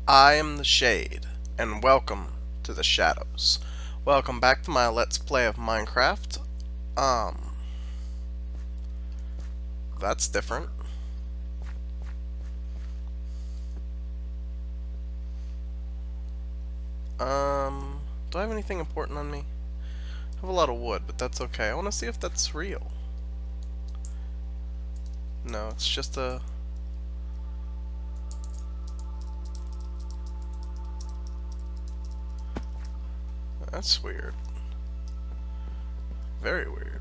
I am the Shade, and welcome to the Shadows. Welcome back to my Let's Play of Minecraft. That's different. Do I have anything important on me? I have a lot of wood, but that's okay. I want to see if that's real. No, it's just a... That's weird. Very weird.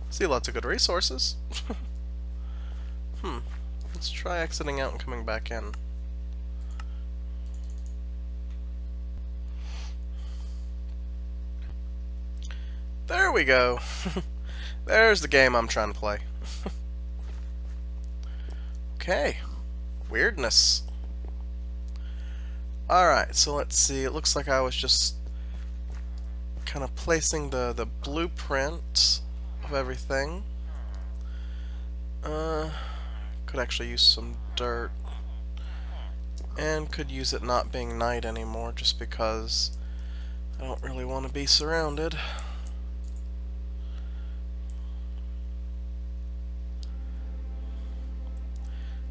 See lots of good resources. Let's try exiting out and coming back in. There we go. There's the game I'm trying to play. Okay. Weirdness. Alright, so let's see. It looks like I was just kind of placing the blueprint of everything. Could actually use some dirt. And could use it not being night anymore just because I don't really want to be surrounded.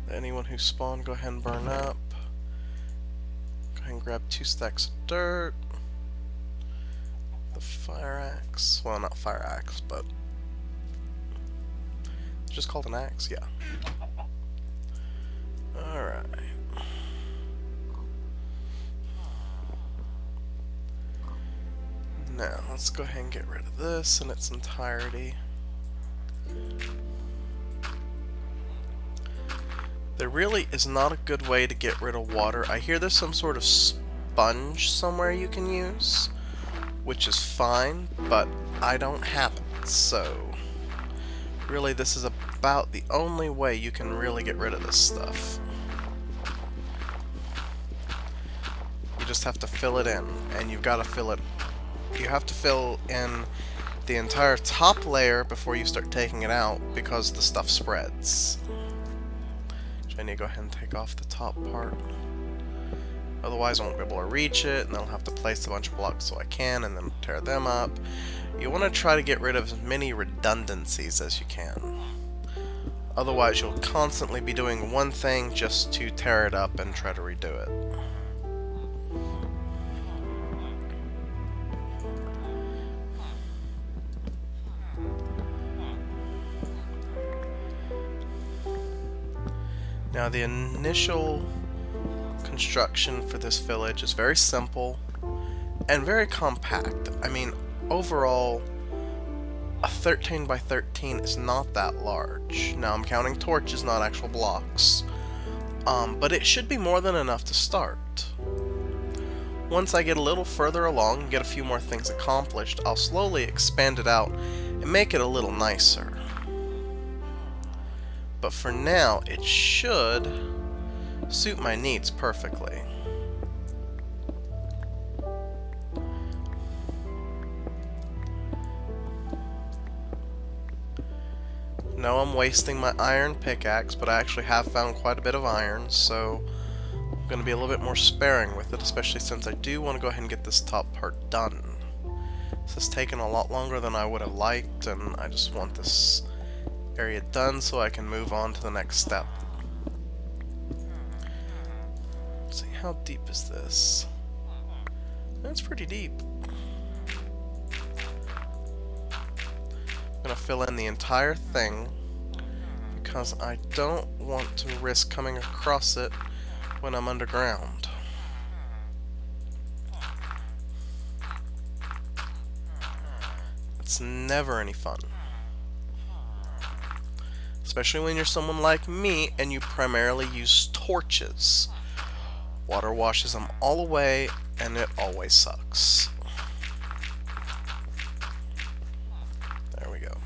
Anyone who spawned, go ahead and burn up. Go ahead and grab 2 stacks of dirt. The fire axe. Well, not fire axe, but it's just called an axe, yeah. Alright. Now, let's go ahead and get rid of this in its entirety. There really is not a good way to get rid of water. I hear there's some sort of sponge somewhere you can use, which is fine, but I don't have it, so really this is about the only way you can really get rid of this stuff. You just have to fill it in, and you've got to fill it. You have to fill in the entire top layer before you start taking it out, because the stuff spreads. I need to go ahead and take off the top part. Otherwise I won't be able to reach it, and then I'll have to place a bunch of blocks so I can, and then tear them up. You want to try to get rid of as many redundancies as you can. Otherwise you'll constantly be doing one thing just to tear it up and try to redo it. Now the initial construction for this village is very simple and very compact. I mean, overall, a 13 by 13 is not that large. Now I'm counting torches, not actual blocks. But it should be more than enough to start. Once I get a little further along and get a few more things accomplished, I'll slowly expand it out and make it a little nicer. But for now, it should suit my needs perfectly. No, I'm wasting my iron pickaxe, but I actually have found quite a bit of iron, so I'm going to be a little bit more sparing with it, especially since I do want to go ahead and get this top part done. This has taken a lot longer than I would have liked, and I just want this area done so I can move on to the next step. Let's see, how deep is this? That's pretty deep. I'm gonna fill in the entire thing because I don't want to risk coming across it when I'm underground. It's never any fun. Especially when you're someone like me and you primarily use torches. Water washes them all away and it always sucks. There we go.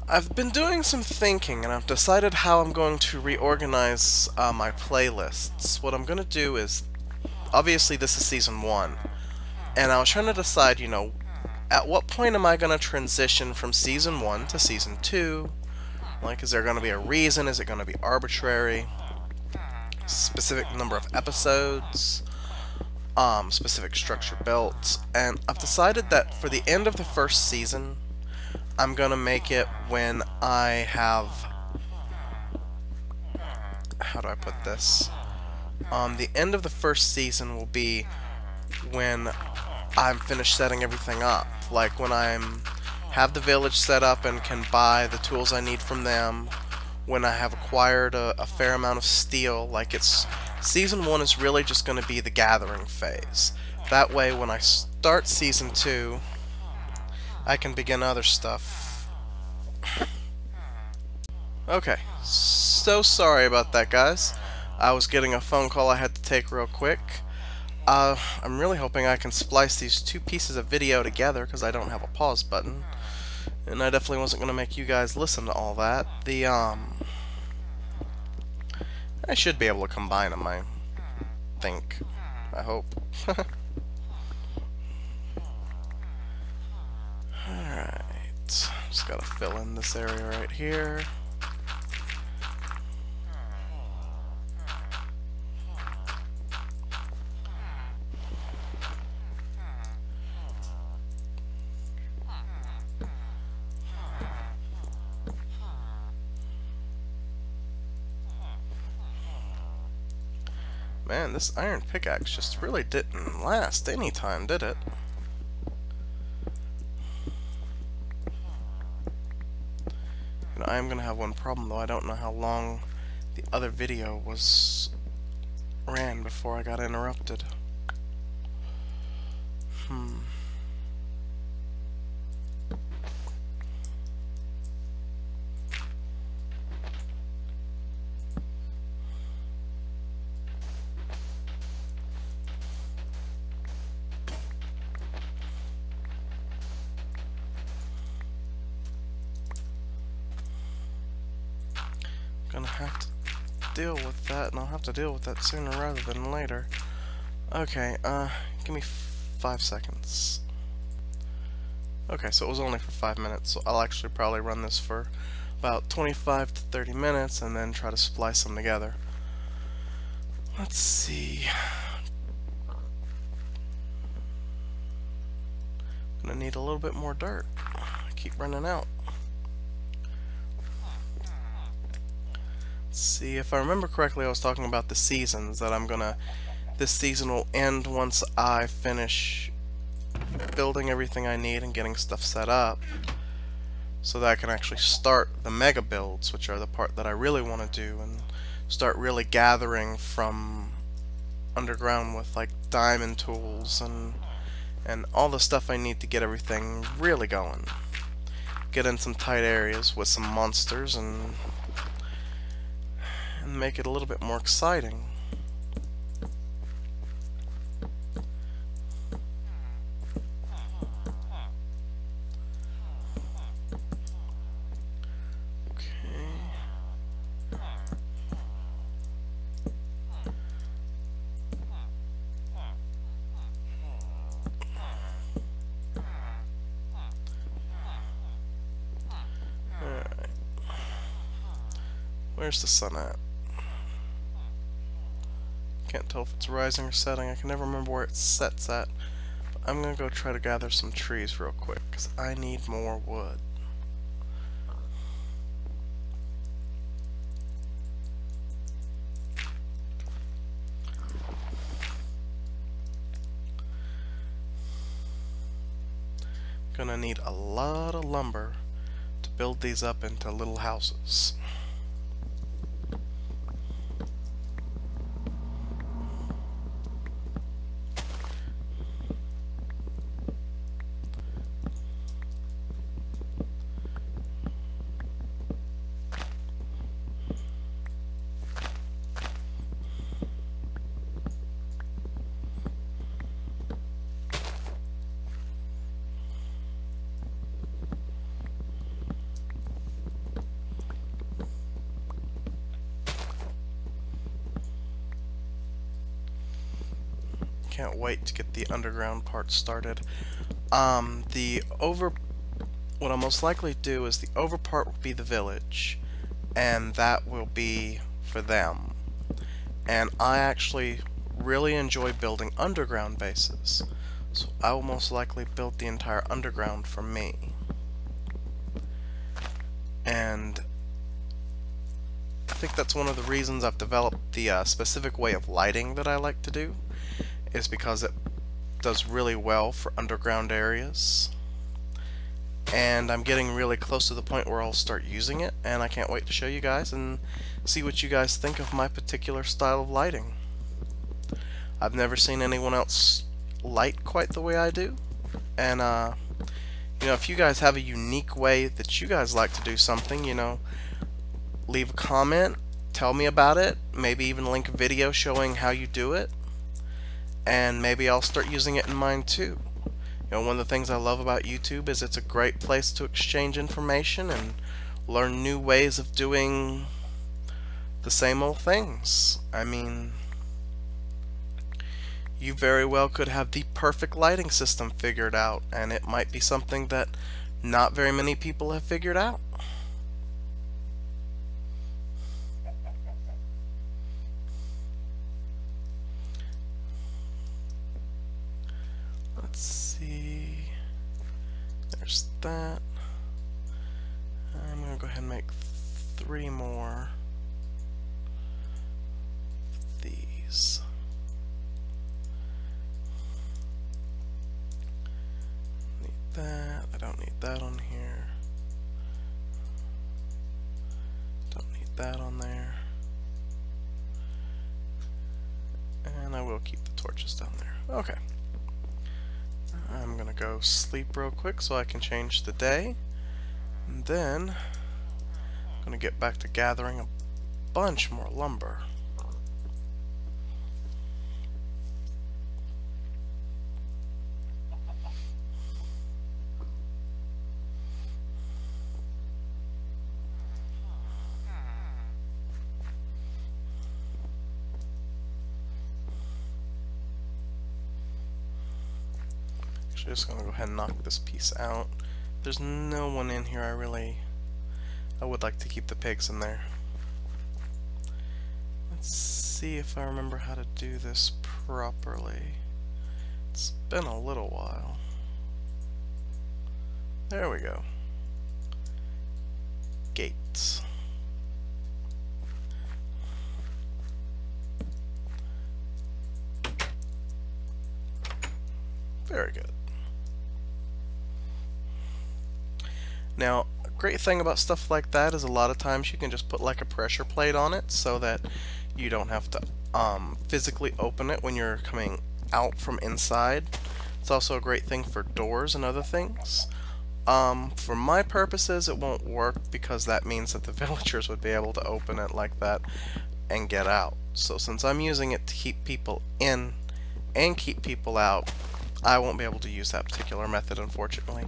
I've been doing some thinking and I've decided how I'm going to reorganize my playlists. What I'm going to do is, obviously this is season 1, and I was trying to decide, you know, at what point am I going to transition from Season 1 to Season 2? Like, is there going to be a reason? Is it going to be arbitrary? Specific number of episodes? Specific structure built? And I've decided that for the end of the first season, I'm going to make it when I have... How do I put this? The end of the first season will be when I'm finished setting everything up. Like when I'm have the village set up and can buy the tools I need from them. When I have acquired a fair amount of steel. Like it's Season 1 is really just going to be the gathering phase. That way when I start Season 2, I can begin other stuff. Okay, so sorry about that, guys. I was getting a phone call I had to take real quick. I'm really hoping I can splice these two pieces of video together because I don't have a pause button. And I definitely wasn't going to make you guys listen to all that. I should be able to combine them, I think. I hope. Alright. Just gotta fill in this area right here. Man, this iron pickaxe just really didn't last any time, did it? And I am gonna have one problem though. I don't know how long the other video ran before I got interrupted. Gonna have to deal with that, and I'll have to deal with that sooner rather than later. Okay, give me 5 seconds. Okay, so it was only for 5 minutes, so I'll actually probably run this for about 25 to 30 minutes and then try to splice them together. Let's see. Gonna need a little bit more dirt. I keep running out. See, if I remember correctly, I was talking about the seasons that this season will end once I finish building everything I need and getting stuff set up so that I can actually start the mega builds, which are the part that I really want to do, and start really gathering from underground with like diamond tools and all the stuff I need to get everything really going. Get in some tight areas with some monsters and make it a little bit more exciting. Alright. Where's the sun at? Can't tell if it's rising or setting. I can never remember where it sets at. But I'm gonna go try to gather some trees real quick because I need more wood. Gonna need a lot of lumber to build these up into little houses. Can't wait to get the underground part started. What I'll most likely do is the over part will be the village, and that will be for them. And I actually really enjoy building underground bases, so I will most likely build the entire underground for me. And I think that's one of the reasons I've developed the specific way of lighting that I like to do, is because it does really well for underground areas. And I'm getting really close to the point where I'll start using it, and I can't wait to show you guys and see what you guys think of my particular style of lighting. I've never seen anyone else light quite the way I do, and you know, if you guys have a unique way that you guys like to do something, you know, leave a comment, tell me about it, maybe even link a video showing how you do it, and maybe I'll start using it in mine too. You know, one of the things I love about YouTube is it's a great place to exchange information and learn new ways of doing the same old things. I mean, you very well could have the perfect lighting system figured out, and it might be something that not very many people have figured out. Let's see. There's that. I'm going to go ahead and make 3 more of these. Need that. I don't need that on here. Don't need that on there. And I will keep the torches down there. Okay. I'm gonna go sleep real quick so I can change the day, and then I'm gonna get back to gathering a bunch more lumber. Just gonna go ahead and knock this piece out. There's no one in here. I would like to keep the pigs in there. Let's see if I remember how to do this properly. It's been a little while. There we go. Gates. Very good. Now, a great thing about stuff like that is a lot of times you can just put like a pressure plate on it so that you don't have to physically open it when you're coming out from inside. It's also a great thing for doors and other things. For my purposes, it won't work because that means that the villagers would be able to open it like that and get out. So since I'm using it to keep people in and keep people out, I won't be able to use that particular method, unfortunately.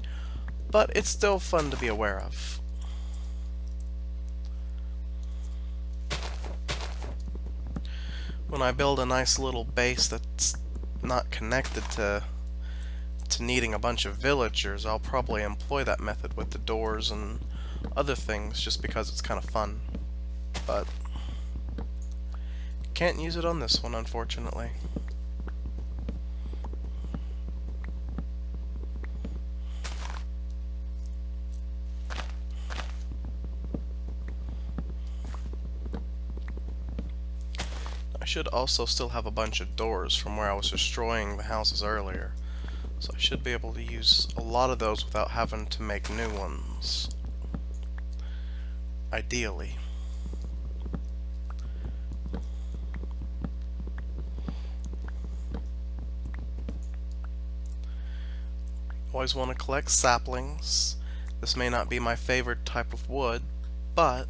But it's still fun to be aware of. When I build a nice little base that's not connected to needing a bunch of villagers, I'll probably employ that method with the doors and other things just because it's kind of fun. But can't use it on this one, unfortunately. I should also still have a bunch of doors from where I was destroying the houses earlier, so I should be able to use a lot of those without having to make new ones. Ideally. Always want to collect saplings. This may not be my favorite type of wood, but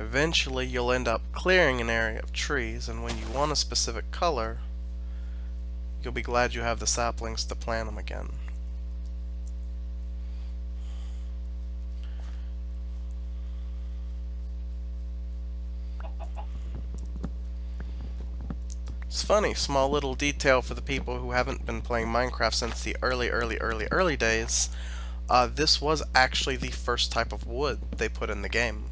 eventually you'll end up clearing an area of trees, and when you want a specific color, you'll be glad you have the saplings to plant them again. It's funny, small little detail for the people who haven't been playing Minecraft since the early days. This was actually the first type of wood they put in the game.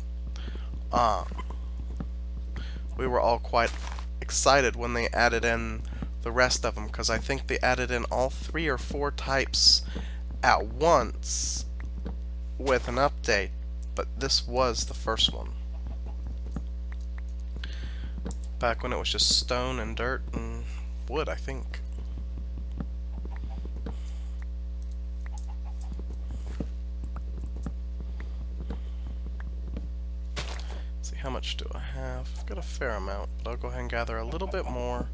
We were all quite excited when they added in the rest of them, because I think they added in all 3 or 4 types at once with an update, but this was the first one. Back when it was just stone and dirt and wood, I think. See, how much do I have? I've got a fair amount, but I'll go ahead and gather a little bit more.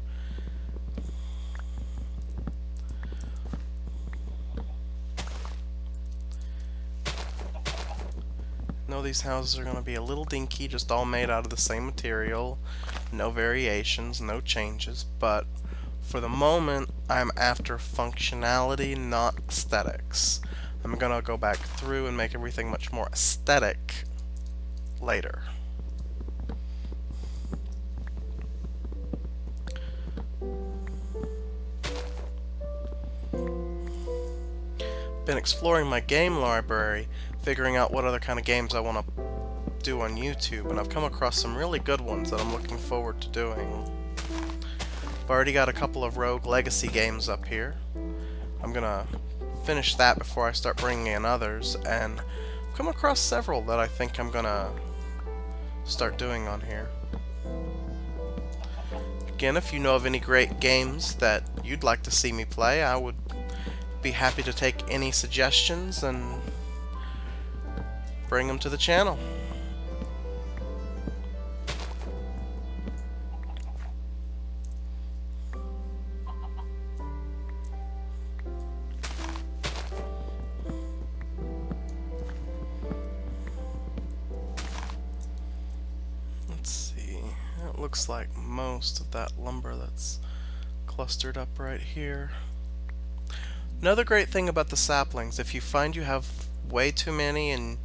Know these houses are going to be a little dinky, just all made out of the same material. No variations, no changes, but for the moment, I'm after functionality, not aesthetics. I'm going to go back through and make everything much more aesthetic later. Been exploring my game library, figuring out what other kind of games I want to do on YouTube, and I've come across some really good ones that I'm looking forward to doing. I've already got a couple of Rogue Legacy games up here. I'm gonna finish that before I start bringing in others, and I've come across several that I think I'm gonna start doing on here. Again, if you know of any great games that you'd like to see me play, I would be happy to take any suggestions and bring them to the channel. Let's see, it looks like most of that lumber that's clustered up right here. Another great thing about the saplings, if you find you have way too many and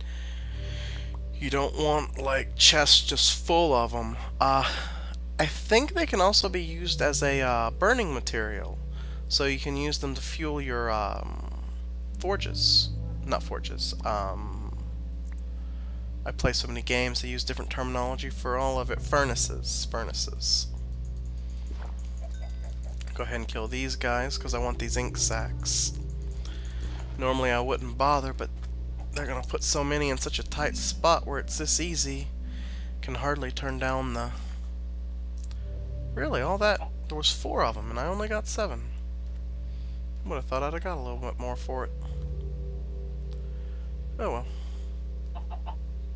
you don't want like chests just full of them, I think they can also be used as a burning material, so you can use them to fuel your forges. Not forges. I play so many games that use different terminology for all of it. Furnaces. Go ahead and kill these guys because I want these ink sacs. Normally I wouldn't bother, but they're gonna put so many in such a tight spot where it's this easy. Can hardly turn down the... Really, all that? There was 4 of them and I only got 7. Would have thought I'd have got a little bit more for it. Oh well.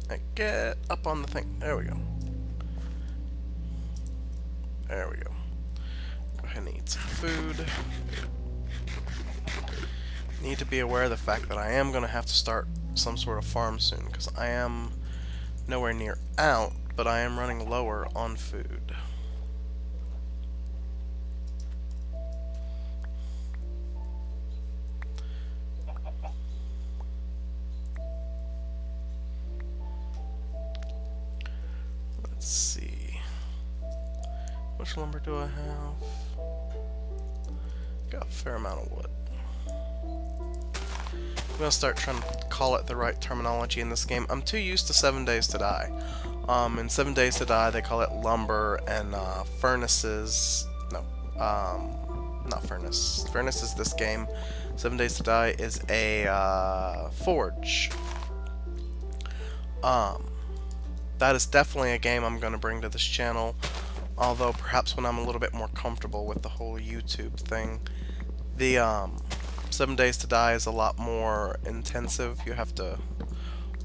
Hey, get up on the thing. There we go. There we go. Go ahead and eat some food. Need to be aware of the fact that I am going to have to start some sort of farm soon, because I am nowhere near out, but I am running lower on food. Let's see. Which lumber do I have? Got a fair amount of wood. I'm gonna start trying to call it the right terminology in this game. I'm too used to 7 Days to Die. In 7 Days to Die, they call it lumber, and furnaces. No, not furnace. Furnace is this game. 7 Days to Die is a forge. That is definitely a game I'm gonna bring to this channel. Although perhaps when I'm a little bit more comfortable with the whole YouTube thing. The 7 Days to Die is a lot more intensive. You have to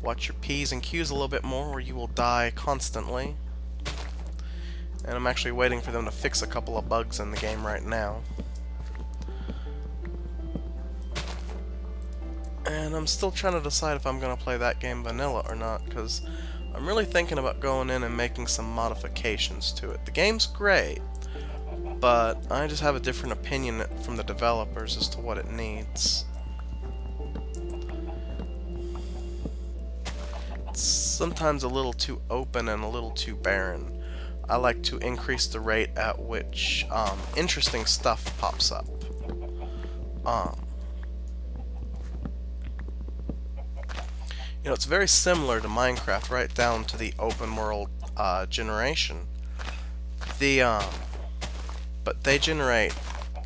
watch your P's and Q's a little bit more, or you will die constantly. And I'm actually waiting for them to fix a couple of bugs in the game right now. And I'm still trying to decide if I'm going to play that game vanilla or not, because I'm really thinking about going in and making some modifications to it. The game's great, but I just have a different opinion from the developers as to what it needs. It's sometimes a little too open and a little too barren. I like to increase the rate at which interesting stuff pops up. You know, it's very similar to Minecraft, right down to the open world generation. But they generate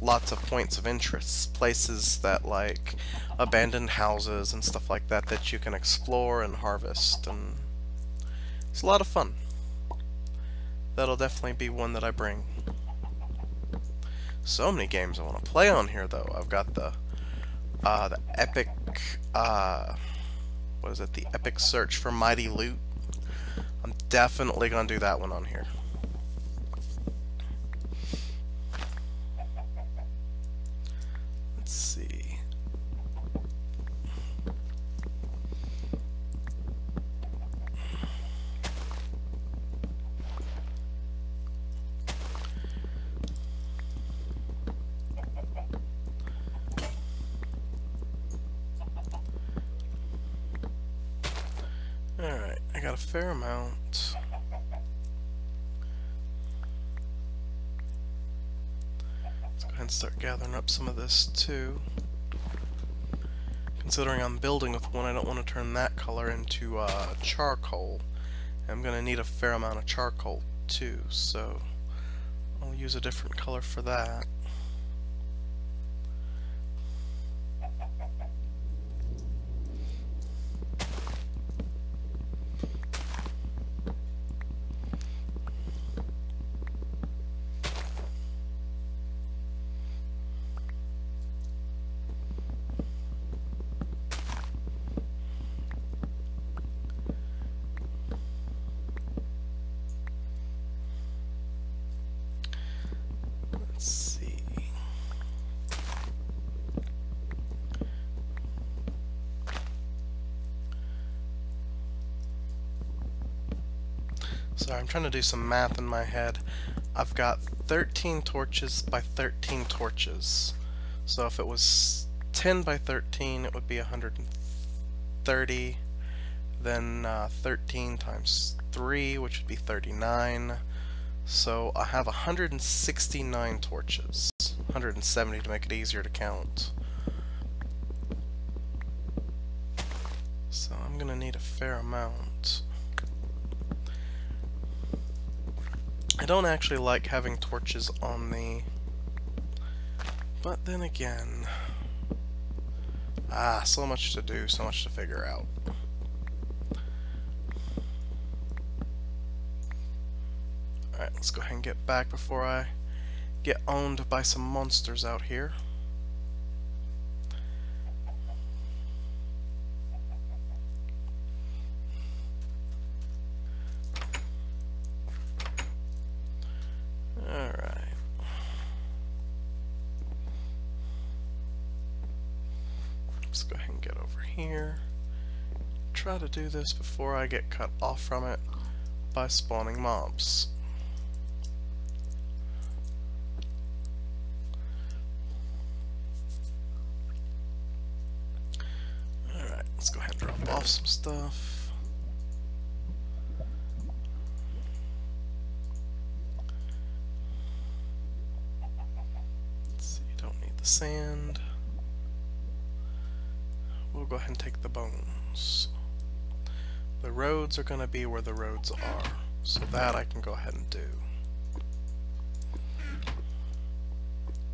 lots of points of interest, places that like abandoned houses and stuff like that that you can explore and harvest, and it's a lot of fun. That'll definitely be one that I bring. So many games I want to play on here, though. I've got the epic, what is it? The epic search for mighty loot. I'm definitely gonna do that one on here. Let's see. Alright, I got a fair amount. Let's go ahead and start gathering up some of this too. Considering I'm building with one, I don't want to turn that color into charcoal. I'm going to need a fair amount of charcoal too, so I'll use a different color for that. Let's see. Sorry, I'm trying to do some math in my head. I've got 13 torches by 13 torches. So if it was 10 by 13, it would be 130. Then 13 times 3, which would be 39. So I have 169 torches. 170 to make it easier to count. So I'm gonna need a fair amount. I don't actually like having torches on me, but then again, so much to do, so much to figure out. Alright, let's go ahead and get back before I get owned by some monsters out here. Alright. Let's go ahead and get over here. Try to do this before I get cut off from it by spawning mobs. Alright, let's go ahead and drop off some stuff. Sand. We'll go ahead and take the bones. The roads are going to be where the roads are, so that I can go ahead and do.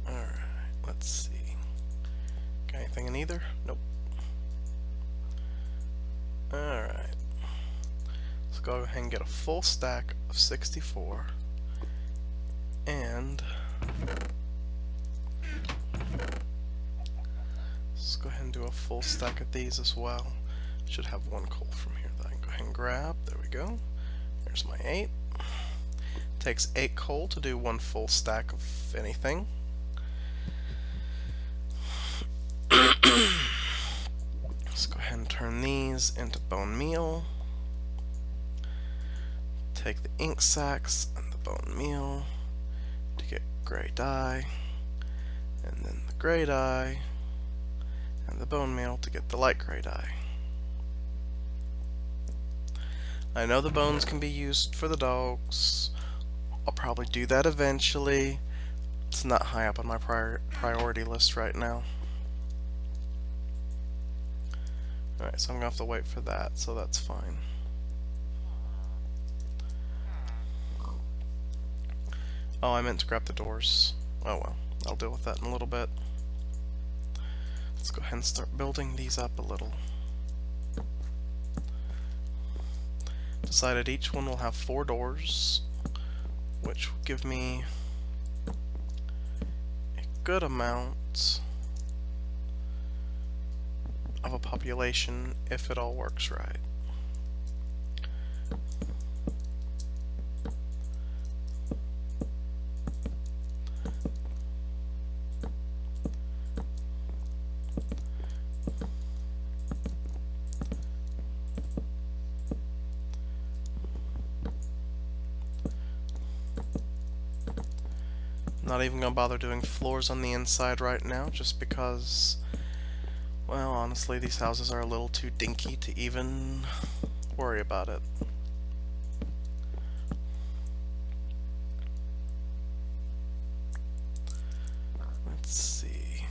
Alright, let's see. Got anything in either? Nope. Alright. Let's go ahead and get a full stack of 64. And let's go ahead and do a full stack of these as well. Should have one coal from here that I can go ahead and grab. There we go. There's my 8. Takes 8 coal to do one full stack of anything. Let's go ahead and turn these into bone meal. Take the ink sacks and the bone meal to get gray dye. And then the gray dye and the bone meal to get the light gray dye. I know the bones can be used for the dogs, I'll probably do that eventually. It's not high up on my priority list right now. Alright, so I'm gonna have to wait for that, so that's fine. Oh, I meant to grab the doors. Oh well, I'll deal with that in a little bit. Let's go ahead and start building these up a little. Decided each one will have 4 doors, which will give me a good amount of a population if it all works right. Not even gonna bother doing floors on the inside right now, just because, well, honestly, these houses are a little too dinky to even worry about it. Let's see.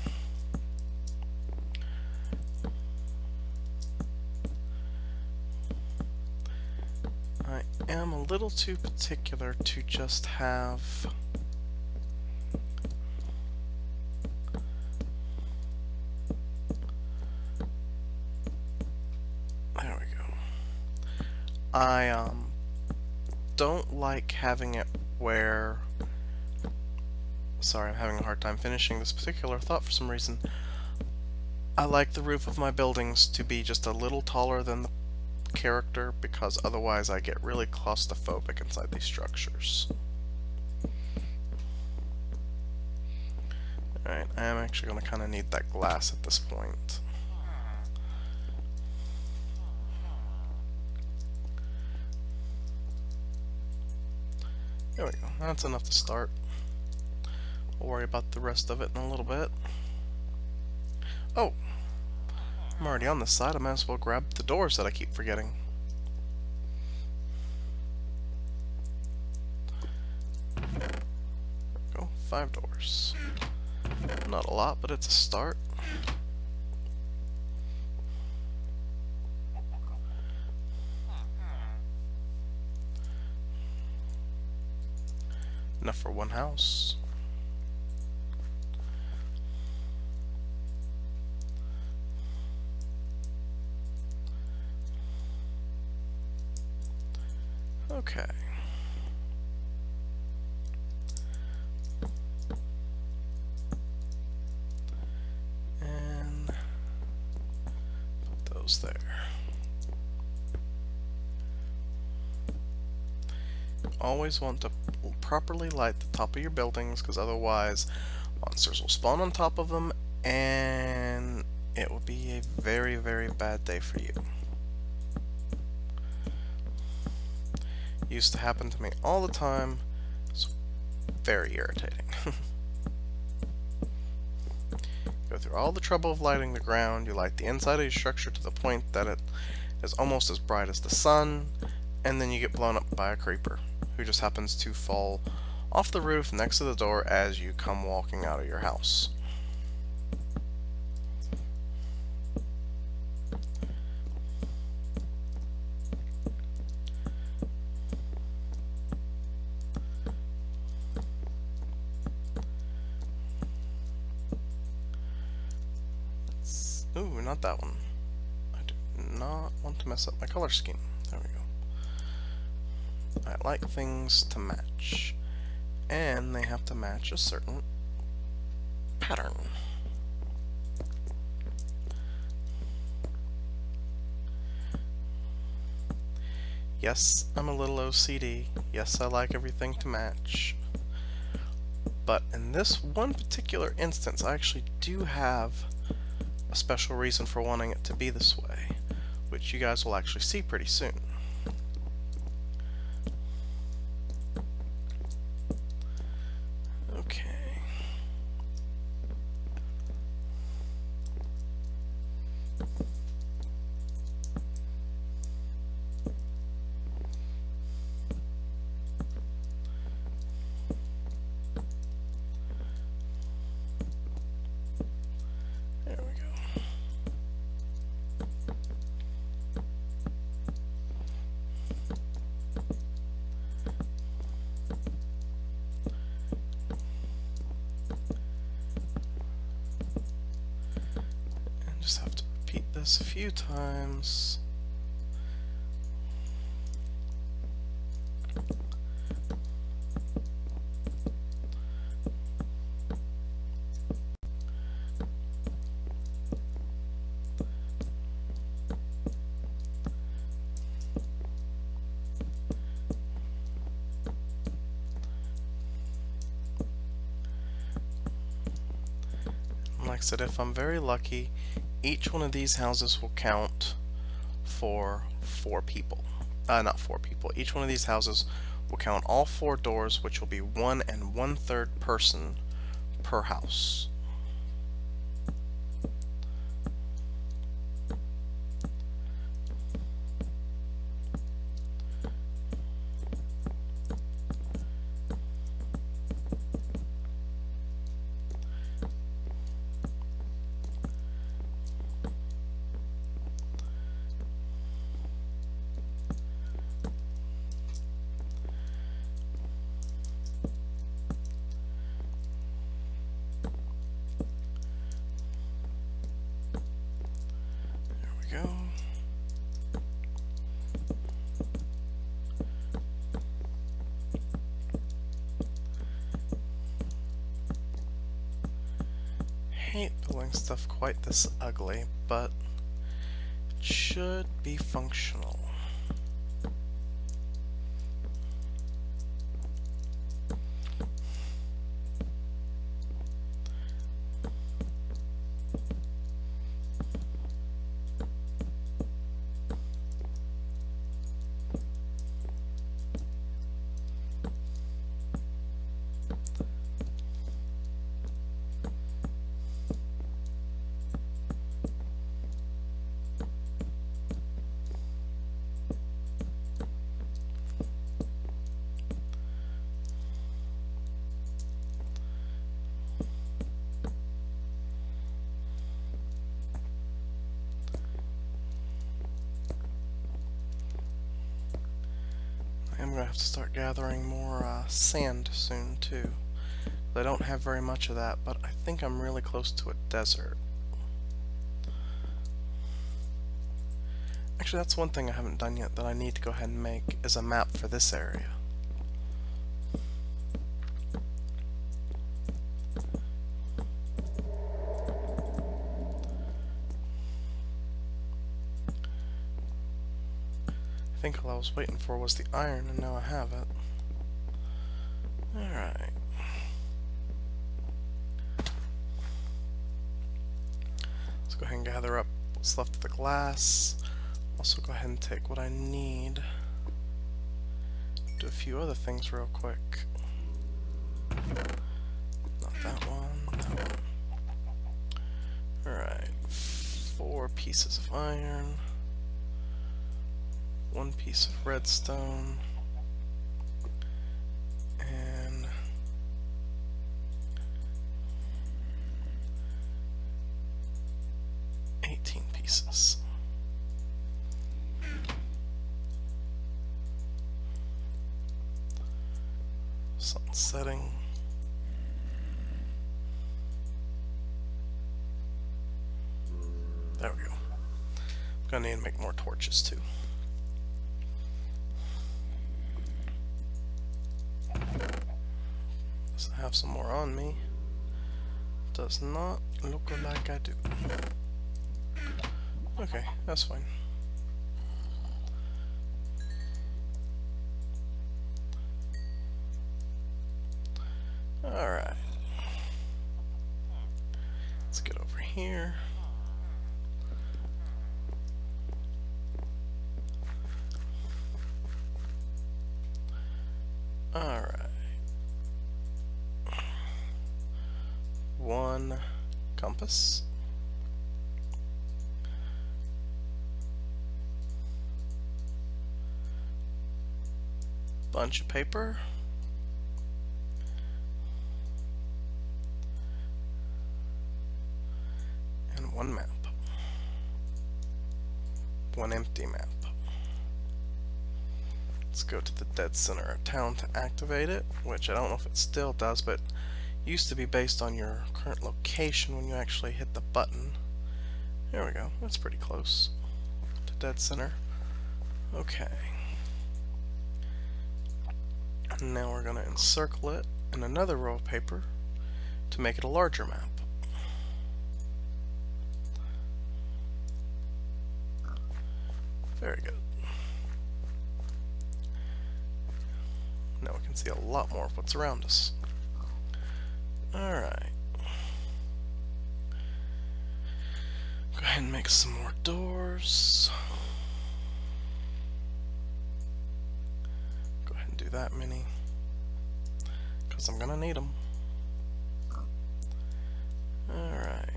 I am a little too particular to just have I don't like having it where... Sorry, I'm having a hard time finishing this particular thought for some reason. I like the roof of my buildings to be just a little taller than the character, because otherwise I get really claustrophobic inside these structures. Alright, I am actually going to kind of need that glass at this point. There we go. That's enough to start. We'll worry about the rest of it in a little bit. Oh! I'm already on this side. I might as well grab the doors that I keep forgetting. There we go. 5 doors. Not a lot, but it's a start. Enough for one house. Okay. And put those there. Always want to properly light the top of your buildings, because otherwise monsters will spawn on top of them and it will be a very, very bad day for you. Used to happen to me all the time. It's very irritating. Go through all the trouble of lighting the ground, you light the inside of your structure to the point that it is almost as bright as the sun, and then you get blown up by a creeper who just happens to fall off the roof next to the door as you come walking out of your house. Ooh, not that one. I do not want to mess up my color scheme. There we go. I like things to match. And they have to match a certain pattern. Yes, I'm a little OCD. Yes, I like everything to match. But in this one particular instance, I actually do have a special reason for wanting it to be this way, which you guys will actually see pretty soon. Okay. this a few times. Like I said, if I'm very lucky, each one of these houses will count for 4 people. Not 4 people. Each one of these houses will count all 4 doors, which will be 1 1/3 person per house. Go. Hate building stuff quite this ugly, but it should be functional. I'm gonna have to start gathering more sand soon too. I don't have very much of that, but I think I'm really close to a desert. Actually, that's one thing I haven't done yet that I need to go ahead and make, is a map for this area. I think all I was waiting for was the iron, and now I have it. Alright. Let's go ahead and gather up what's left of the glass. Also go ahead and take what I need. Do a few other things real quick. Not that one, that one. Alright. 4 pieces of iron. 1 piece of redstone, and 18 pieces. Sun's setting. There we go. I'm gonna need to make more torches too. I have some more on me. Does not look like I do. Okay, that's fine. Alright. Let's get over here. Alright. 1 compass. Bunch of paper. And 1 map. 1 empty map. Let's go to the dead center of town to activate it, which I don't know if it still does, but used to be based on your current location when you actually hit the button. There we go. That's pretty close to dead center. Okay. Now we're going to encircle it in another row of paper to make it a larger map. Very good. Now we can see a lot more of what's around us. Alright. Go ahead and make some more doors. Go ahead and do that many, because I'm gonna need them. Alright.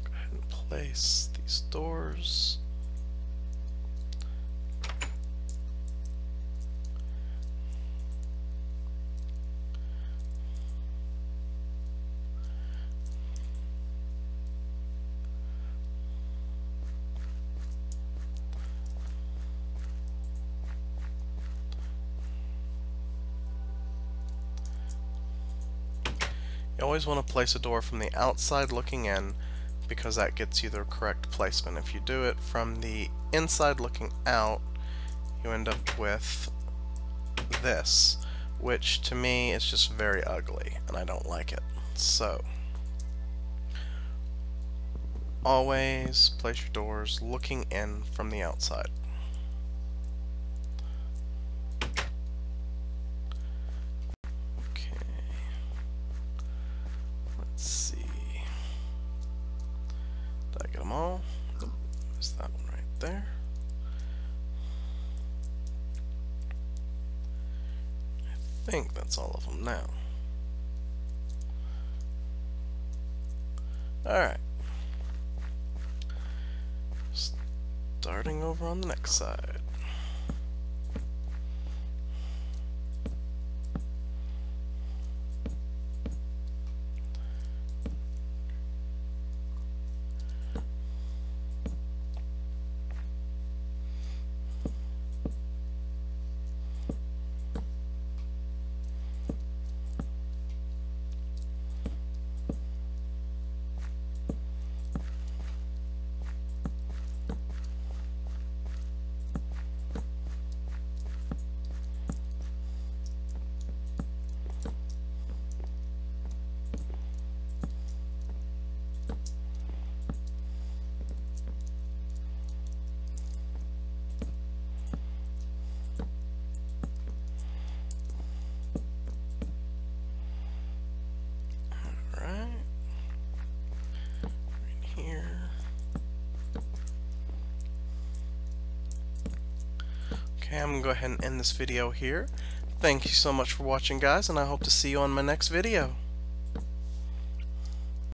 Go ahead and place these doors. You always want to place a door from the outside looking in, because that gets you the correct placement. If you do it from the inside looking out, you end up with this, which to me is just very ugly and I don't like it. So always place your doors looking in from the outside. All. Nope, missed that one right there. I think that's all of them now. Alright. Starting over on the next side. I'm going to go ahead and end this video here. Thank you so much for watching, guys, and I hope to see you on my next video.